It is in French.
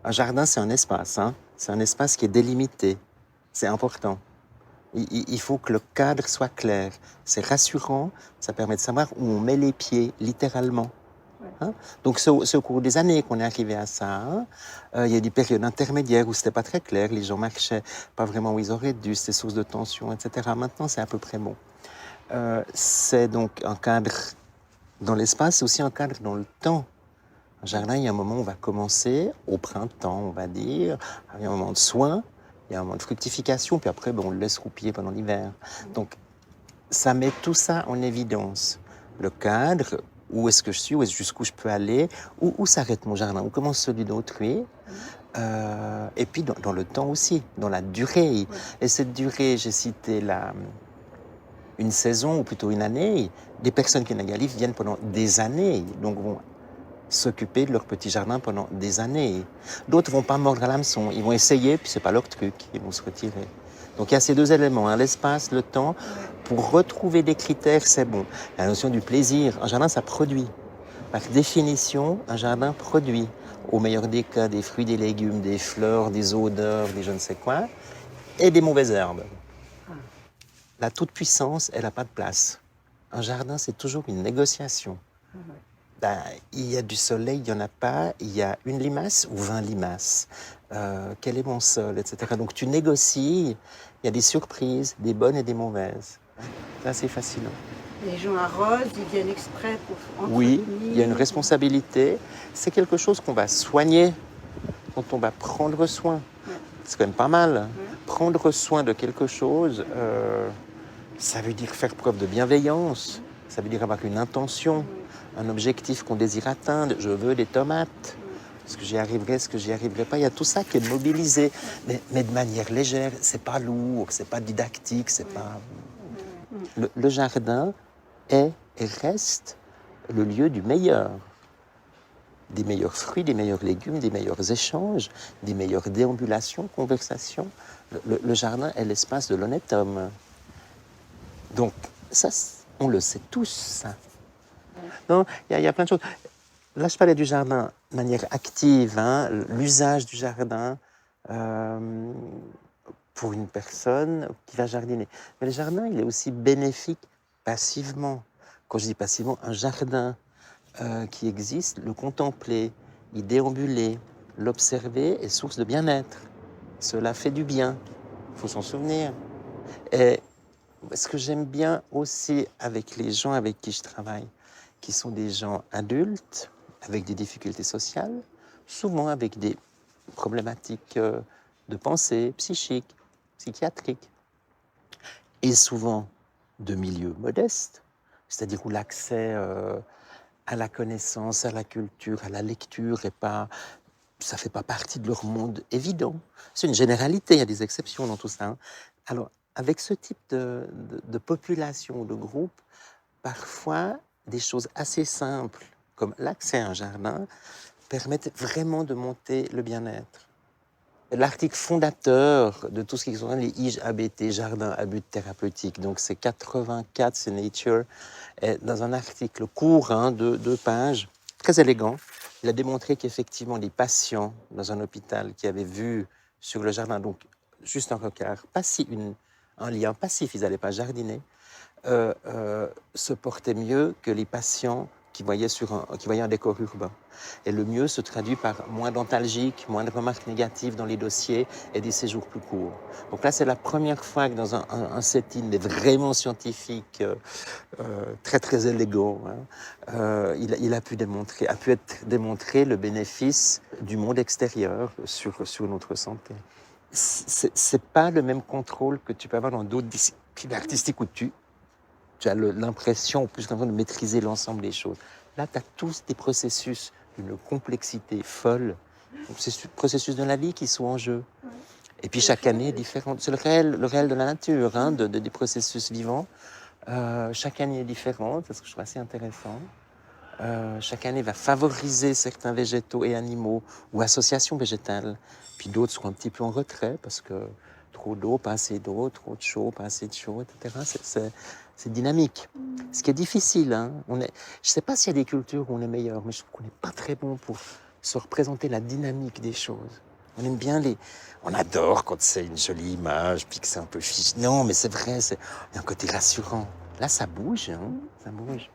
Un jardin, c'est un espace, hein. C'est un espace qui est délimité. C'est important. Il faut que le cadre soit clair. C'est rassurant, ça permet de savoir où on met les pieds, littéralement. Hein? Donc c'est au cours des années qu'on est arrivé à ça. Hein? Il y a des périodes intermédiaires où c'était pas très clair, les gens marchaient pas vraiment où ils auraient dû, c'était source de tension, etc. Maintenant, c'est à peu près bon. C'est donc un cadre dans l'espace, c'est aussi un cadre dans le temps. Un jardin, il y a un moment où on va commencer, au printemps, on va dire, il y a un moment de soin, il y a un moment de fructification, puis après, on le laisse roupiller pendant l'hiver. Donc, ça met tout ça en évidence. Le cadre, où est-ce que je suis, jusqu'où je peux aller, où s'arrête mon jardin, où commence celui d'autrui, et puis dans le temps aussi, dans la durée. Et cette durée, j'ai cité une saison, ou plutôt une année. Des personnes qui nagalivent viennent pendant des années, donc vont s'occuper de leur petit jardin pendant des années. D'autres vont pas mordre à l'hameçon, ils vont essayer, puis c'est pas leur truc, ils vont se retirer. Donc il y a ces deux éléments, hein, l'espace, le temps. Pour retrouver des critères, c'est bon. La notion du plaisir, un jardin, ça produit. Par définition, un jardin produit. Au meilleur des cas, des fruits, des légumes, des fleurs, des odeurs, des je ne sais quoi, et des mauvaises herbes. La toute-puissance, elle n'a pas de place. Un jardin, c'est toujours une négociation. Il y a du soleil, il n'y en a pas, il y a une limace ou 20 limaces. Quel est mon sol, etc. Donc tu négocies, il y a des surprises, des bonnes et des mauvaises. C'est assez fascinant. Les gens arrosent, ils viennent exprès pour entretenir. Oui, il y a une responsabilité. C'est quelque chose qu'on va soigner, dont on va prendre soin. C'est quand même pas mal. Prendre soin de quelque chose, ça veut dire faire preuve de bienveillance. Ça veut dire avoir une intention, un objectif qu'on désire atteindre. Je veux des tomates. Est-ce que j'y arriverai, est-ce que j'y arriverai pas? Il y a tout ça qui est mobilisé, mais de manière légère. C'est pas lourd, c'est pas didactique, c'est pas... Le jardin est et reste le lieu du meilleur. Des meilleurs fruits, des meilleurs légumes, des meilleurs échanges, des meilleures déambulations, conversations. Le jardin est l'espace de l'honnête homme. Donc, ça, on le sait tous, ça. Non, il y a plein de choses. Là, je parlais du jardin de manière active, hein, l'usage du jardin pour une personne qui va jardiner. Mais le jardin, il est aussi bénéfique passivement. Quand je dis passivement, un jardin qui existe, le contempler, y déambuler, l'observer est source de bien-être. Cela fait du bien, il faut s'en souvenir. Et ce que j'aime bien aussi avec les gens avec qui je travaille, qui sont des gens adultes, avec des difficultés sociales, souvent avec des problématiques de pensée, psychiques, psychiatriques, et souvent de milieux modestes, c'est-à-dire où l'accès à la connaissance, à la culture, à la lecture, ça ne fait pas partie de leur monde évident. C'est une généralité, il y a des exceptions dans tout ça. Hein. Alors, avec ce type de population, de groupe, parfois, des choses assez simples, comme l'accès à un jardin, permettent vraiment de monter le bien-être. L'article fondateur de tout ce qui concerne les IJABT, jardins à but thérapeutique, donc c'est 84, c'est Nature, et dans un article court, hein, de 2 pages, très élégant, il a démontré qu'effectivement les patients dans un hôpital qui avaient vu sur le jardin, donc juste un regard, un lien passif, ils n'allaient pas jardiner, se portaient mieux que les patients qui voyaient un décor urbain. Et le mieux se traduit par moins d'antalgiques, moins de remarques négatives dans les dossiers et des séjours plus courts. Donc là, c'est la première fois que dans un setting vraiment scientifique, très très élégant, hein, il a pu être démontré le bénéfice du monde extérieur sur notre santé. C'est pas le même contrôle que tu peux avoir dans d'autres disciplines artistiques où tu as l'impression, ou plus l'impression de maîtriser l'ensemble des choses. Là, tu as tous des processus d'une complexité folle, des processus de la vie qui sont en jeu. Et puis chaque année est différente. C'est le réel de la nature, hein, des processus vivants. Chaque année est différente, c'est ce que je trouve assez intéressant. Chaque année va favoriser certains végétaux et animaux ou associations végétales. Puis d'autres seront un petit peu en retrait parce que trop d'eau, pas assez d'eau, trop de chaud, pas assez de chaud, etc. C'est dynamique. Ce qui est difficile, hein. Je ne sais pas s'il y a des cultures où on est meilleur, mais je trouve qu'on n'est pas très bon pour se représenter la dynamique des choses. On aime bien on adore quand c'est une jolie image, puis que c'est un peu fiche. Non, mais c'est vrai, il y a un côté rassurant. Là, ça bouge, hein, ça bouge.